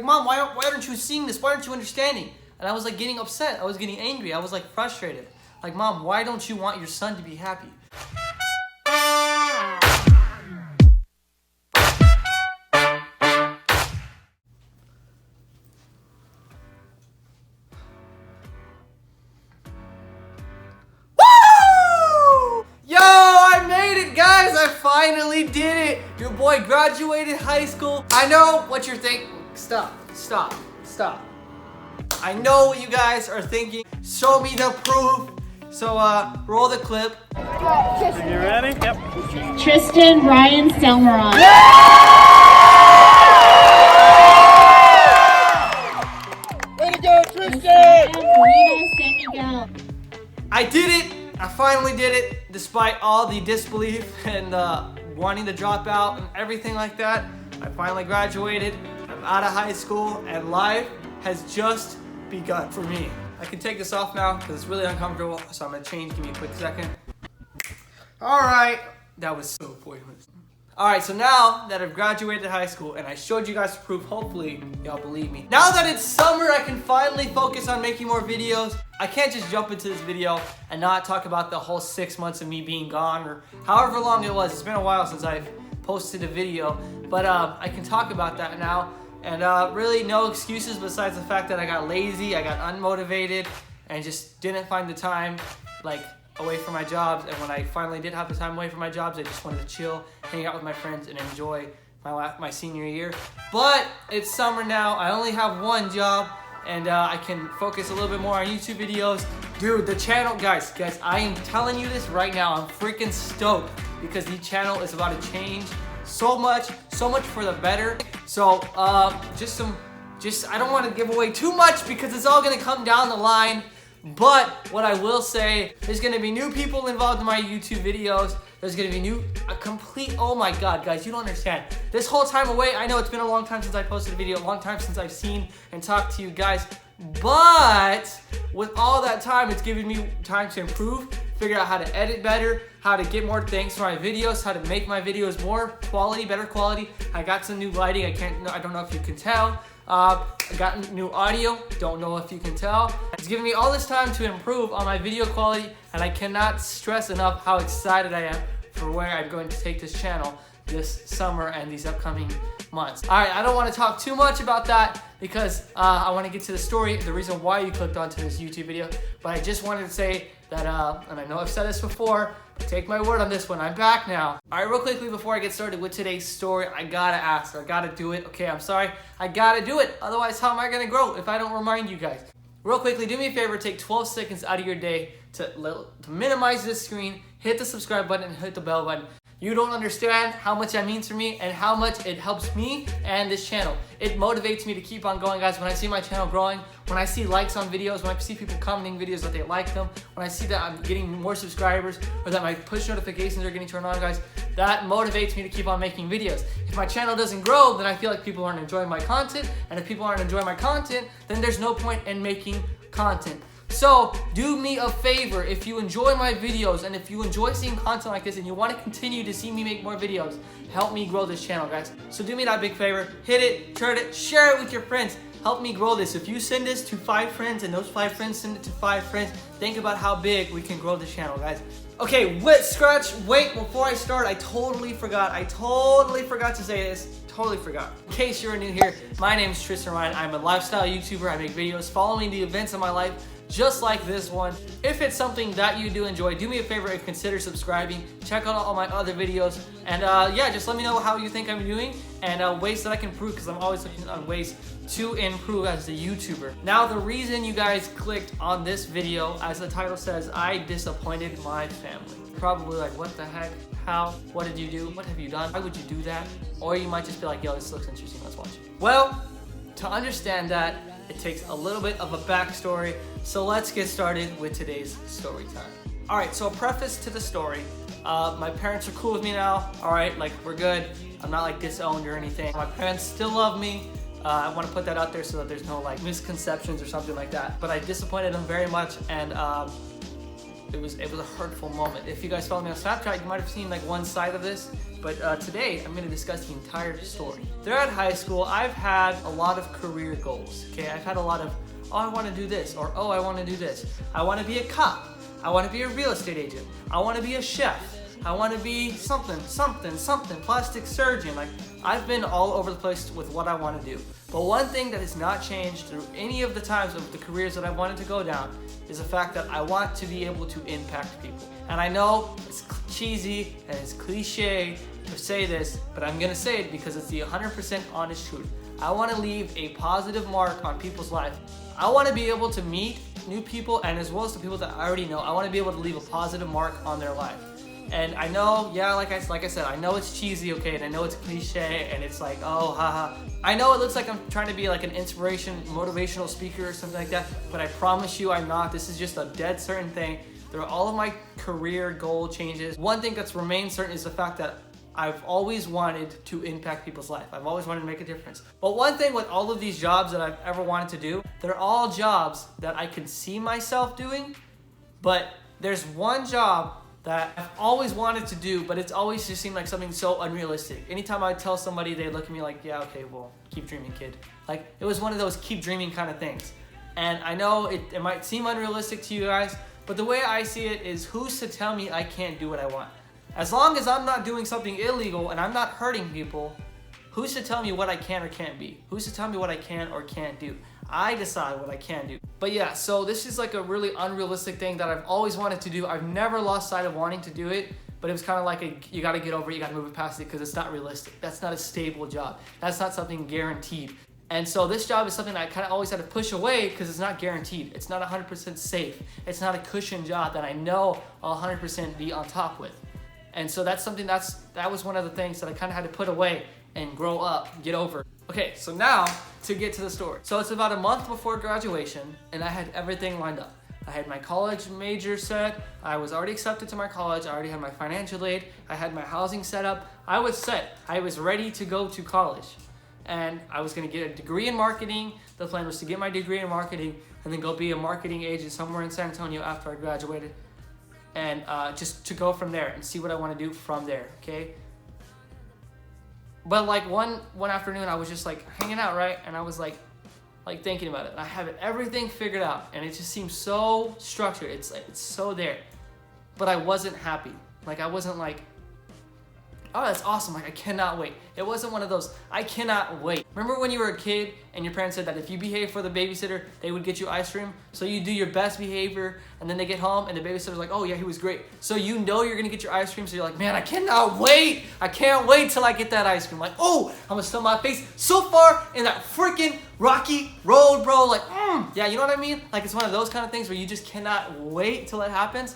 Mom, why aren't you seeing this? Why aren't you understanding? And I was like getting upset. I was getting angry. I was like frustrated. Like, Mom, why don't you want your son to be happy? Finally did it! Your boy graduated high school. I know what you're thinking. Stop. I know what you guys are thinking. Show me the proof. So, roll the clip. You ready? Yep. Tristan Ryan Selmaron. Way to go, Tristan! I did it! I finally did it, despite all the disbelief and wanting to drop out and everything like that. I finally graduated, I'm out of high school, and life has just begun for me. I can take this off now because it's really uncomfortable, so I'm gonna change. Give me a quick second. All right, that was so pointless. All right, so now that I've graduated high school and I showed you guys the proof, hopefully y'all believe me. Now that it's summer, I can finally focus on making more videos. I can't just jump into this video and not talk about the whole 6 months of me being gone or however long it was. It's been a while since I've posted a video, but I can talk about that now. And really no excuses besides the fact that I got lazy, I got unmotivated, and just didn't find the time, like, away from my jobs. And when I finally did have the time away from my jobs, I just wanted to chill, hang out with my friends, and enjoy my senior year. But it's summer now. I only have one job, and I can focus a little bit more on YouTube videos. Dude, the channel, guys, I am telling you this right now. I'm freaking stoked because the channel is about to change so much for the better. So I don't want to give away too much because it's all gonna come down the line. But what I will say, there's gonna be new people involved in my YouTube videos. There's gonna be oh my God, guys, you don't understand. This whole time away, I know it's been a long time since I posted a video, a long time since I've seen and talked to you guys. But with all that time, it's giving me time to improve, figure out how to edit better, how to get more things for my videos, how to make my videos more quality, better quality. I got some new lighting. I don't know if you can tell. I got new audio, don't know if you can tell. It's giving me all this time to improve on my video quality, and I cannot stress enough how excited I am for where I'm going to take this channel this summer and these upcoming months. All right, I don't want to talk too much about that because I want to get to the story, the reason why you clicked onto this YouTube video. But I just wanted to say that, and I know I've said this before, but take my word on this one, I'm back now. All right, real quickly before I get started with today's story, I gotta ask, I gotta do it. Okay, I'm sorry, I gotta do it. Otherwise, how am I gonna grow if I don't remind you guys? Real quickly, do me a favor, take 12 seconds out of your day to minimize this screen, hit the subscribe button, and hit the bell button. You don't understand how much that means for me and how much it helps me and this channel. It motivates me to keep on going, guys. When I see my channel growing, when I see likes on videos, when I see people commenting videos that they like them, when I see that I'm getting more subscribers or that my push notifications are getting turned on, guys, that motivates me to keep on making videos. If my channel doesn't grow, then I feel like people aren't enjoying my content, and if people aren't enjoying my content, then there's no point in making content. So do me a favor, if you enjoy my videos and if you enjoy seeing content like this and you want to continue to see me make more videos, help me grow this channel, guys. So do me that big favor, hit it, turn it, share it with your friends. Help me grow this. If you send this to 5 friends and those 5 friends send it to 5 friends, think about how big we can grow this channel, guys. Okay, wait, before I start, I totally forgot to say this. Totally forgot. In case you're new here, my name is Tristan Ryan. I'm a lifestyle YouTuber. I make videos following the events of my life, just like this one. If it's something that you do enjoy, do me a favor and consider subscribing. Check out all my other videos. And yeah, just let me know how you think I'm doing and ways that I can improve, because I'm always looking on ways to improve as a YouTuber. Now, the reason you guys clicked on this video, as the title says, I disappointed my family. Probably like, what the heck? How? What did you do? What have you done? Why would you do that? Or you might just be like, yo, this looks interesting, let's watch it. Well, to understand that, it takes a little bit of a backstory, so let's get started with today's story time. All right, so a preface to the story. My parents are cool with me now, all right? Like, we're good. I'm not like disowned or anything. My parents still love me. I want to put that out there so that there's no like misconceptions or something like that. But I disappointed them very much, and it was a hurtful moment. If you guys follow me on Snapchat, you might have seen like one side of this. But today, I'm gonna discuss the entire story. Throughout high school, I've had a lot of career goals, okay? I've had a lot of, oh, I wanna do this, or oh, I wanna do this. I wanna be a cop. I wanna be a real estate agent. I wanna be a chef. I wanna be something, plastic surgeon. Like, I've been all over the place with what I wanna do. But one thing that has not changed through any of the times of the careers that I wanted to go down is the fact that I want to be able to impact people. And I know it's cheesy and it's cliche to say this, but I'm gonna say it because it's the 100% honest truth. I wanna leave a positive mark on people's life. I wanna be able to meet new people, and as well as the people that I already know, I wanna be able to leave a positive mark on their life. And I know, yeah, like I said, I know it's cheesy, okay, and I know it's cliche, and it's like, oh, haha. I know it looks like I'm trying to be like an motivational speaker or something like that, but I promise you I'm not. This is just a dead certain thing. Through all of my career goal changes, one thing that's remained certain is the fact that I've always wanted to impact people's life. I've always wanted to make a difference. But one thing with all of these jobs that I've ever wanted to do, they're all jobs that I can see myself doing, but there's one job that I've always wanted to do, but it's always just seemed like something so unrealistic. Anytime I tell somebody, they look at me like, yeah, okay, well, keep dreaming, kid. Like, it was one of those keep dreaming kind of things. And I know it might seem unrealistic to you guys, but the way I see it is, who's to tell me I can't do what I want? As long as I'm not doing something illegal and I'm not hurting people, who's to tell me what I can or can't be? Who's to tell me what I can or can't do? I decide what I can do. But yeah, so this is like a really unrealistic thing that I've always wanted to do. I've never lost sight of wanting to do it, but it was kind of like you gotta get over it, you gotta move it past it, because it's not realistic. That's not a stable job. That's not something guaranteed. And so this job is something that I kind of always had to push away because it's not guaranteed. It's not 100% safe. It's not a cushion job that I know I'll 100% be on top with. And so that's something that was one of the things that I kind of had to put away and grow up, get over. Okay, so now to get to the story. So it's about a month before graduation, and I had everything lined up. I had my college major set. I was already accepted to my college. I already had my financial aid. I had my housing set up. I was set. I was ready to go to college. And I was gonna get a degree in marketing. The plan was to get my degree in marketing and then go be a marketing agent somewhere in San Antonio after I graduated. And just to go from there and see what I wanna do from there, okay? But like one afternoon, I was just like hanging out, right? And I was like thinking about it. And I have everything figured out, and it just seems so structured. It's so there, but I wasn't happy. Like, I wasn't like, oh, that's awesome. Like, I cannot wait. It wasn't one of those, I cannot wait. Remember when you were a kid and your parents said that if you behave for the babysitter, they would get you ice cream? So you do your best behavior, and then they get home and the babysitter's like, oh yeah, he was great. So you know you're gonna get your ice cream, so you're like, man, I cannot wait. I can't wait till I get that ice cream. Like, oh, I'm gonna stuff my face so far in that freaking rocky road, bro. Like, yeah, you know what I mean? Like, it's one of those kind of things where you just cannot wait till it happens.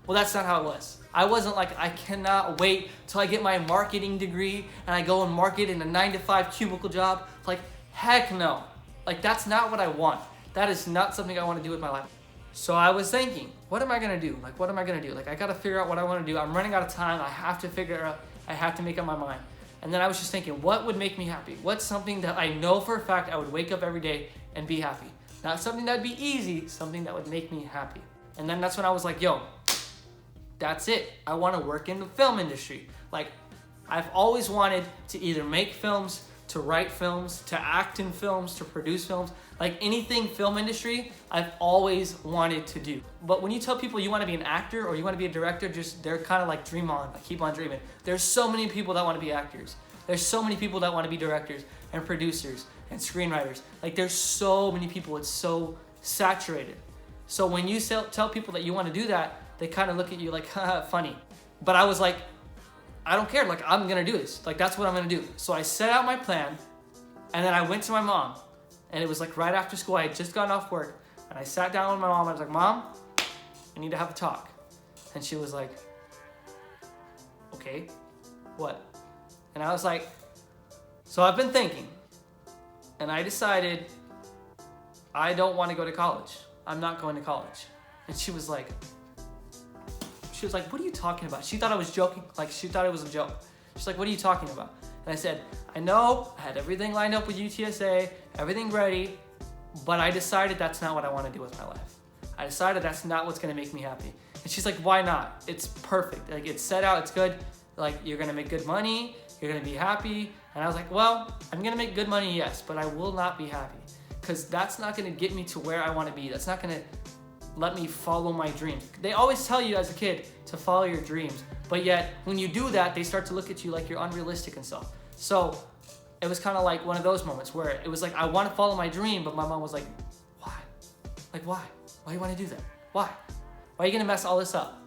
Well, that's not how it was. I wasn't like, I cannot wait till I get my marketing degree and I go and market in a 9-to-5 cubicle job. Like, heck no. Like, that's not what I want. That is not something I want to do with my life. So I was thinking, what am I gonna do? Like, what am I gonna do? Like, I gotta figure out what I wanna do. I'm running out of time. I have to figure out, I have to make up my mind. And then I was just thinking, what would make me happy? What's something that I know for a fact I would wake up every day and be happy? Not something that'd be easy, something that would make me happy. And then that's when I was like, yo, that's it. I want to work in the film industry. Like, I've always wanted to either make films, to write films, to act in films, to produce films. Like, anything film industry, I've always wanted to do. But when you tell people you want to be an actor or you want to be a director, they're kind of like, dream on, like, keep on dreaming. There's so many people that want to be actors. There's so many people that want to be directors and producers and screenwriters. Like, there's so many people. It's so saturated. So when you tell people that you want to do that, they kind of look at you like, haha, funny. But I was like, I don't care. Like, I'm going to do this. Like, that's what I'm going to do. So I set out my plan, and then I went to my mom. And it was like right after school. I had just gotten off work. And I sat down with my mom. I was like, Mom, I need to have a talk. And she was like, okay, what? And I was like, so I've been thinking. And I decided I don't want to go to college. I'm not going to college. And she was like, what are you talking about? She thought I was joking. Like, she thought it was a joke. She's like, what are you talking about? And I said, I know, I had everything lined up with UTSA, everything ready, but I decided that's not what I want to do with my life. I decided that's not what's going to make me happy. And she's like, why not? It's perfect. Like, it's set out, it's good. Like, you're gonna make good money, you're gonna be happy. And I was like, well, I'm gonna make good money, yes, but I will not be happy. Because that's not gonna get me to where I wanna be. That's not gonna let me follow my dreams. They always tell you as a kid to follow your dreams, but yet when you do that, they start to look at you like you're unrealistic and stuff. So it was kind of like one of those moments where it was like, I want to follow my dream, but my mom was like, why? Like, why? Why do you want to do that? Why? Why are you gonna mess all this up?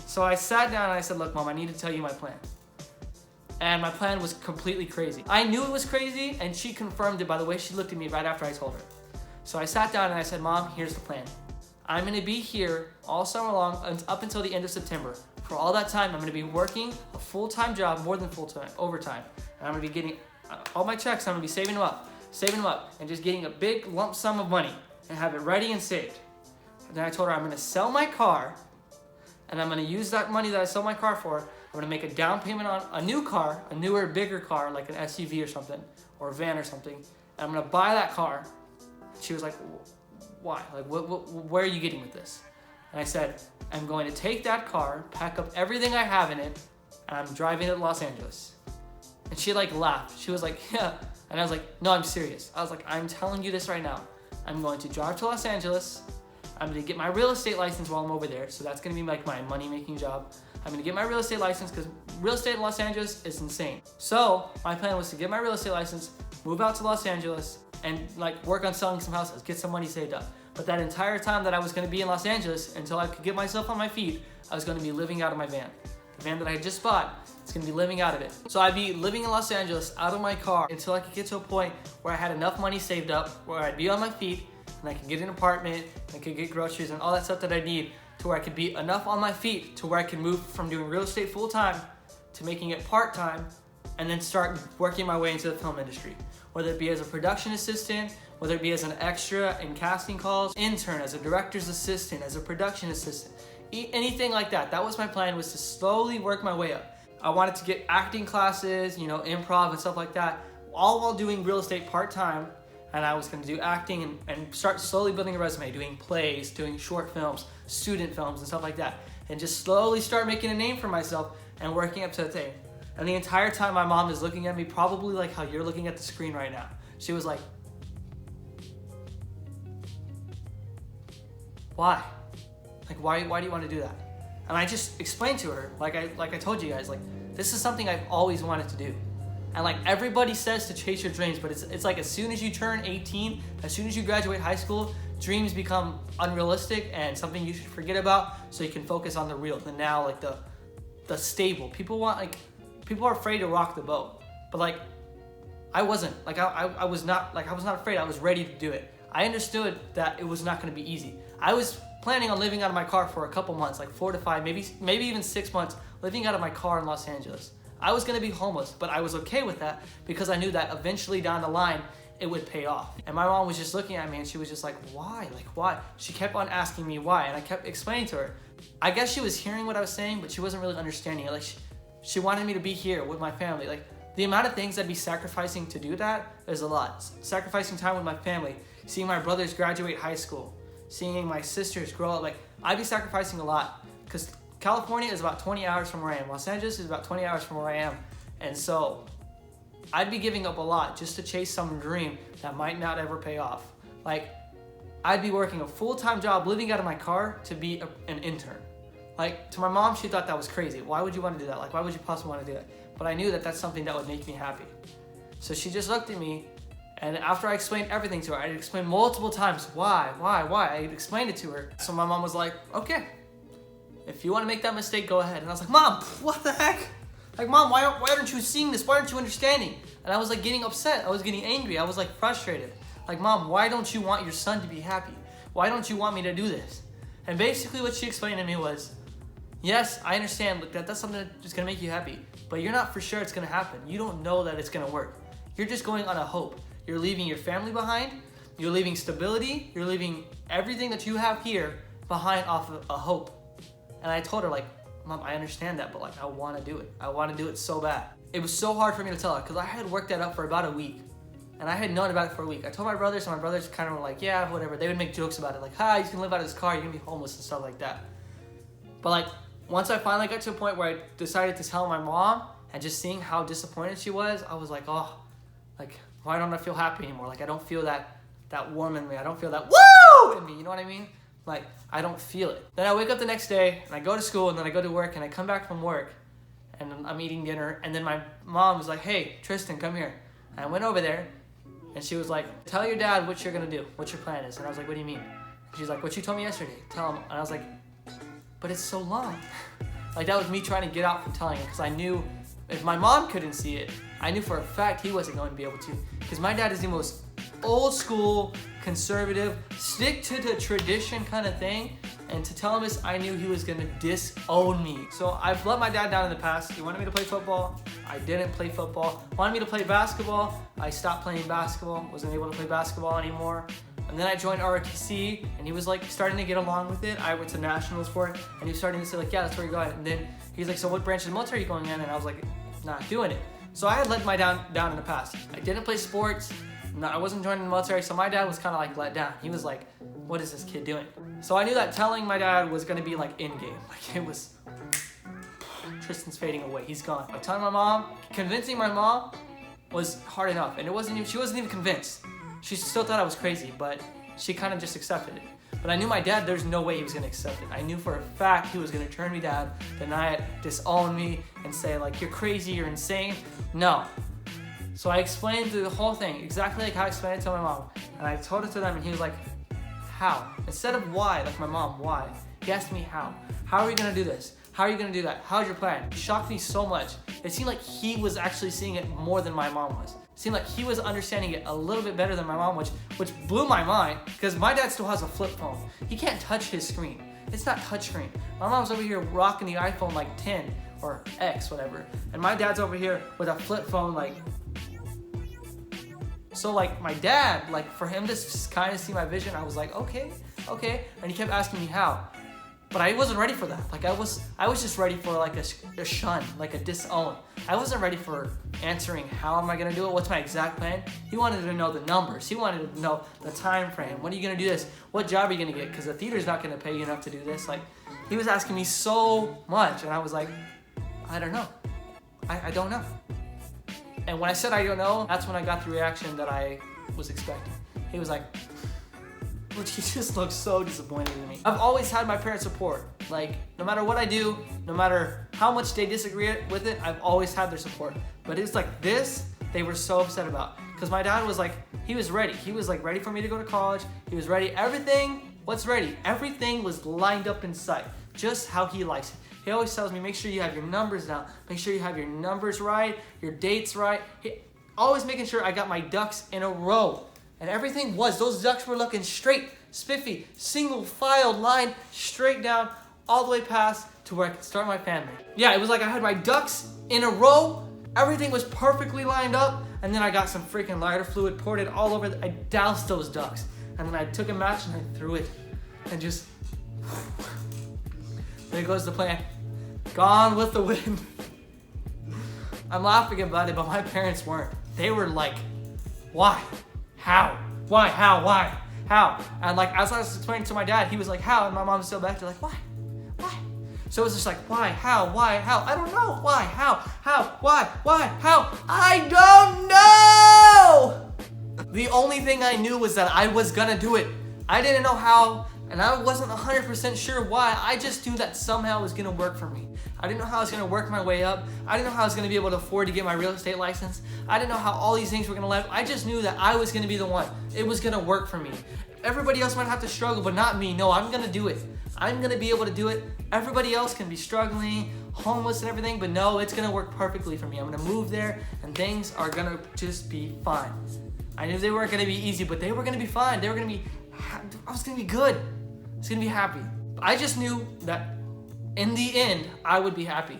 So I sat down and I said, look, Mom, I need to tell you my plan. And my plan was completely crazy. I knew it was crazy, and she confirmed it by the way she looked at me right after I told her. So I sat down and I said, Mom, here's the plan. I'm gonna be here all summer long up until the end of September. For all that time, I'm gonna be working a full-time job, more than full-time, overtime. And I'm gonna be getting all my checks, I'm gonna be saving them up, and just getting a big lump sum of money and have it ready and saved. And then I told her I'm gonna sell my car, and I'm gonna use that money that I sell my car for. I'm gonna make a down payment on a new car, a newer, bigger car, like an SUV or something, or a van or something. And I'm gonna buy that car. She was like, why? Like, where are you getting with this? And I said, I'm going to take that car, pack up everything I have in it, and I'm driving it to Los Angeles. And she like laughed. She was like, yeah. And I was like, no, I'm serious. I was like, I'm telling you this right now. I'm going to drive to Los Angeles. I'm gonna get my real estate license while I'm over there. So that's gonna be like my money-making job. I'm gonna get my real estate license because real estate in Los Angeles is insane. So my plan was to get my real estate license, move out to Los Angeles, and like work on selling some houses, get some money saved up. But that entire time that I was gonna be in Los Angeles, until I could get myself on my feet, I was gonna be living out of my van. The van that I had just bought, it's gonna be living out of it. So I'd be living in Los Angeles out of my car until I could get to a point where I had enough money saved up, where I'd be on my feet, and I could get an apartment, and I could get groceries and all that stuff that I need, to where I could be enough on my feet to where I could move from doing real estate full-time to making it part-time, and then start working my way into the film industry. Whether it be as a production assistant, whether it be as an extra in casting calls, intern, as a director's assistant, as a production assistant, anything like that. That was my plan, was to slowly work my way up. I wanted to get acting classes, you know, improv and stuff like that, all while doing real estate part-time. And I was gonna do acting and start slowly building a resume, doing plays, doing short films, student films and stuff like that. And just slowly start making a name for myself and working up to the thing. And the entire time my mom is looking at me probably like how you're looking at the screen right now. She was like, why? Like, why do you want to do that? And I just explained to her, like I told you guys, like, this is something I've always wanted to do. And like everybody says to chase your dreams, but it's like as soon as you turn 18, as soon as you graduate high school, dreams become unrealistic and something you should forget about, so you can focus on the real, the now, like the stable. People are afraid to rock the boat, but like I wasn't. Like I was not afraid. I was ready to do it. I understood that it was not going to be easy. I was planning on living out of my car for a couple months, like 4 to 5, maybe even 6 months, living out of my car in Los Angeles. I was gonna be homeless, but I was okay with that because I knew that eventually down the line, it would pay off. And my mom was just looking at me and she was just like, why? Like, why? She kept on asking me why, and I kept explaining to her. I guess she was hearing what I was saying, but she wasn't really understanding it. Like, she wanted me to be here with my family. Like, the amount of things I'd be sacrificing to do that is a lot. Sacrificing time with my family, seeing my brothers graduate high school, seeing my sisters grow up. Like, I'd be sacrificing a lot because California is about 20 hours from where I am. Los Angeles is about 20 hours from where I am. And so I'd be giving up a lot just to chase some dream that might not ever pay off. Like, I'd be working a full-time job, living out of my car to be an intern. Like, to my mom, she thought that was crazy. Why would you want to do that? Like, why would you possibly want to do that? But I knew that that's something that would make me happy. So she just looked at me, and after I explained everything to her, I explained multiple times why. I explained it to her. So my mom was like, okay, if you want to make that mistake, go ahead. And I was like, Mom, what the heck? Like, Mom, why aren't you seeing this? Why aren't you understanding? And I was like getting upset. I was getting angry. I was like frustrated. Like, Mom, why don't you want your son to be happy? Why don't you want me to do this? And basically what she explained to me was, yes, I understand that's something that's gonna make you happy, but you're not for sure it's gonna happen. You don't know that it's gonna work. You're just going on a hope. You're leaving your family behind. You're leaving stability. You're leaving everything that you have here behind off of a hope. And I told her, like, Mom, I understand that, but like, I want to do it. I want to do it so bad. It was so hard for me to tell her because I had worked that up for about a week. And I had known about it for a week. I told my brothers, and my brothers kind of were like, yeah, whatever. They would make jokes about it, like, he's gonna live out of his car, you're gonna be homeless and stuff like that. But like, once I finally got to a point where I decided to tell my mom, and just seeing how disappointed she was, I was like, oh, like, why don't I feel happy anymore? Like, I don't feel that warm in me. I don't feel that woo in me, you know what I mean? Like, I don't feel it. Then I wake up the next day, and I go to school, and then I go to work, and I come back from work, and I'm eating dinner, and then my mom was like, hey, Tristan, come here. And I went over there, and she was like, tell your dad what you're gonna do, what your plan is. And I was like, what do you mean? And she's like, what you told me yesterday, tell him. And I was like, but it's so long. Like, that was me trying to get out from telling him, because I knew if my mom couldn't see it, I knew for a fact he wasn't going to be able to. Because my dad is the most old school, conservative, stick to the tradition kind of thing. And to tell him this, I knew he was going to disown me. So I've let my dad down in the past. He wanted me to play football. I didn't play football. Wanted me to play basketball. I stopped playing basketball. Wasn't able to play basketball anymore. And then I joined ROTC, and he was like starting to get along with it. I went to nationals for it, and he was starting to say like, yeah, that's where you got it. And then he's like, so what branch of the military are you going in? And I was like, not doing it. So I had let my dad down in the past. I didn't play sports. No, I wasn't joining the military, so my dad was kind of like let down. He was like, what is this kid doing? So I knew that telling my dad was going to be like in game. Like, it was, Tristan's fading away. He's gone. Like, telling my mom, convincing my mom was hard enough. And she wasn't even convinced. She still thought I was crazy, but she kind of just accepted it. But I knew my dad, there's no way he was going to accept it. I knew for a fact he was going to turn me down, deny it, disown me, and say like, you're crazy, you're insane. No. So I explained the whole thing, exactly like how I explained it to my mom. And I told it to them, and he was like, how? Instead of why, like my mom, why? He asked me how. How are you going to do this? How are you going to do that? How's your plan? It shocked me so much. It seemed like he was actually seeing it more than my mom was. It seemed like he was understanding it a little bit better than my mom, which blew my mind, because my dad still has a flip phone. He can't touch his screen. It's not touchscreen. My mom's over here rocking the iPhone like 10 or X, whatever. And my dad's over here with a flip phone like... So like my dad, like for him to kind of see my vision, I was like, okay. And he kept asking me how. But I wasn't ready for that. Like I was just ready for like a shun, like a disown. I wasn't ready for answering how am I gonna do it, what's my exact plan. He wanted to know the numbers. He wanted to know the time frame. When are you gonna do this? What job are you gonna get? Because the theater's not gonna pay you enough to do this. Like he was asking me so much, and I was like, I don't know. I don't know. And when I said I don't know, that's when I got the reaction that I was expecting. He was like, which he just looked so disappointed in me. I've always had my parents' support. Like, no matter what I do, no matter how much they disagree with it, I've always had their support. But it's like this, they were so upset about. Because my dad was like, he was ready. He was like ready for me to go to college. He was ready. Everything was ready. Everything was lined up in sight, just how he likes it. He always tells me, make sure you have your numbers down. Make sure you have your numbers right, your dates right. Always making sure I got my ducks in a row. And everything was, those ducks were looking straight, spiffy, single file line, straight down, all the way past to where I could start my family. Yeah, it was like I had my ducks in a row, everything was perfectly lined up, and then I got some freaking lighter fluid, poured it all over, I doused those ducks. And then I took a match and I threw it, and just, there goes the plan. Gone with the wind. I'm laughing about it, but my parents weren't. They were like, why? How? Why? How? Why? How? And like, as I was explaining to my dad, he was like, how? And my mom's still back there like, why? Why? So it was just like, why? How? Why? How? I don't know. Why? How? How? Why? Why? How? I don't know! The only thing I knew was that I was gonna do it. I didn't know how, and I wasn't 100% sure why. I just knew that somehow it was gonna work for me. I didn't know how I was gonna work my way up. I didn't know how I was gonna be able to afford to get my real estate license. I didn't know how all these things were gonna live. I just knew that I was gonna be the one. It was gonna work for me. Everybody else might have to struggle, but not me. No, I'm gonna do it. I'm gonna be able to do it. Everybody else can be struggling, homeless and everything, but no, it's gonna work perfectly for me. I'm gonna move there and things are gonna just be fine. I knew they weren't gonna be easy, but they were gonna be fine. They were gonna be, I was gonna be good. I was gonna be happy. I just knew that in the end, I would be happy.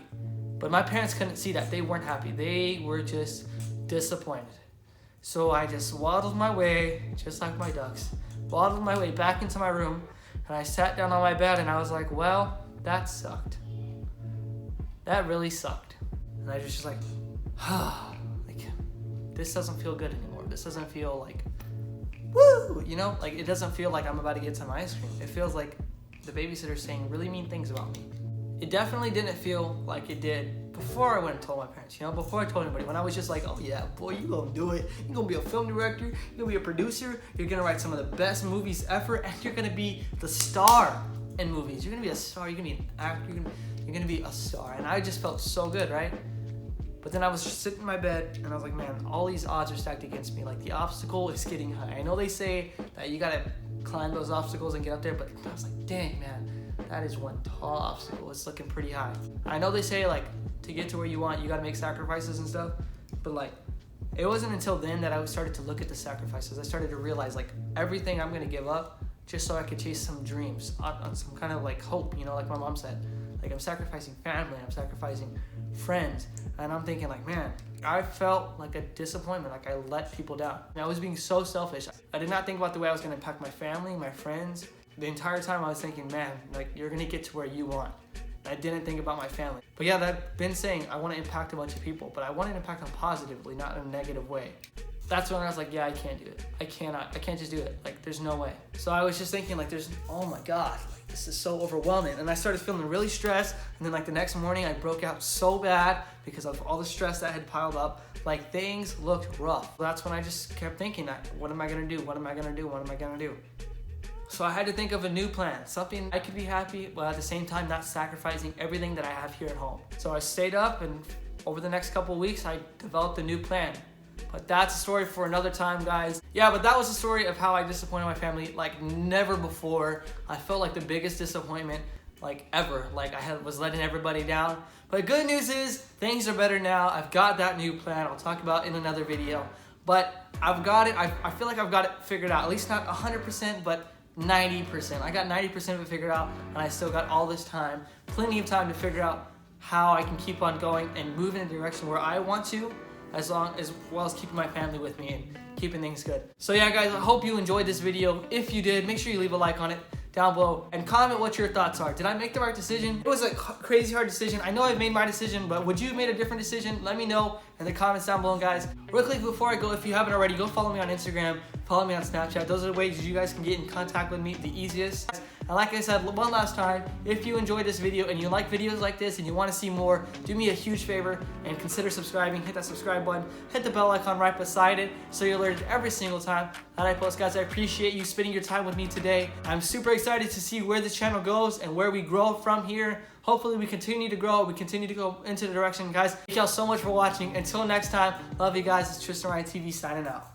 But my parents couldn't see that. They weren't happy. They were just disappointed. So I just waddled my way, just like my ducks, waddled my way back into my room, and I sat down on my bed and I was like, well, that sucked. That really sucked. And I was just like, like, this doesn't feel good anymore. This doesn't feel like, woo, you know? Like, it doesn't feel like I'm about to get some ice cream. It feels like the babysitter's saying really mean things about me. it definitely didn't feel like it did before I went and told my parents, you know, before I told anybody. When I was just like, oh yeah, boy, you gonna do it. You're gonna be a film director, you're gonna be a producer, you're gonna write some of the best movies ever, and you're gonna be the star in movies. You're gonna be a star, you're gonna be an actor, you're gonna be a star. And I just felt so good, right? But then I was just sitting in my bed and I was like, man, all these odds are stacked against me. Like, the obstacle is getting high. I know they say that you gotta climb those obstacles and get up there, but I was like, dang, man, that is one tall obstacle. It's looking pretty high. I know they say, like, to get to where you want, you gotta make sacrifices and stuff, but like, it wasn't until then that I started to look at the sacrifices. I started to realize, like, everything I'm gonna give up just so I could chase some dreams on some kind of like hope, you know, like my mom said. Like, I'm sacrificing family, I'm sacrificing friends, and I'm thinking like, man, I felt like a disappointment, like I let people down. And I was being so selfish. I did not think about the way I was gonna impact my family, my friends. The entire time I was thinking, man, like, you're gonna get to where you want. I didn't think about my family. But yeah, I've been saying I wanna impact a bunch of people, but I want to impact them positively, not in a negative way. That's when I was like, yeah, I can't do it. I can't just do it. Like, there's no way. So I was just thinking like, oh my God, like, this is so overwhelming. And I started feeling really stressed. And then like the next morning I broke out so bad because of all the stress that had piled up. Like, things looked rough. That's when I just kept thinking, what am I gonna do? What am I gonna do? What am I gonna do? So I had to think of a new plan, something I could be happy, but at the same time not sacrificing everything that I have here at home. So I stayed up, and over the next couple of weeks I developed a new plan. But that's a story for another time, guys. Yeah, but that was the story of how I disappointed my family like never before. I felt like the biggest disappointment like ever. Like, was letting everybody down. But good news is things are better now. I've got that new plan I'll talk about in another video. But I've got it, I feel like I've got it figured out. At least not 100%, but 90%. I got 90% of it figured out, and I still got all this time, plenty of time to figure out how I can keep on going and move in a direction where I want to, as well as keeping my family with me and keeping things good. So yeah, guys, I hope you enjoyed this video. If you did, make sure you leave a like on it down below and comment what your thoughts are. Did I make the right decision? It was a crazy hard decision. I know I've made my decision, but would you have made a different decision? Let me know in the comments down below, guys. Real quick before I go, if you haven't already, go follow me on Instagram, follow me on Snapchat. Those are the ways you guys can get in contact with me the easiest. And like I said one last time, if you enjoyed this video and you like videos like this and you want to see more, do me a huge favor and consider subscribing. Hit that subscribe button, hit the bell icon right beside it so you're alerted every single time that I post, guys. I appreciate you spending your time with me today. I'm super excited to see where this channel goes and where we grow from here. Hopefully we continue to grow, we continue to go into the direction, guys. Thank y'all so much for watching. Until next time, love you guys. It's Tristan Ryan TV signing out.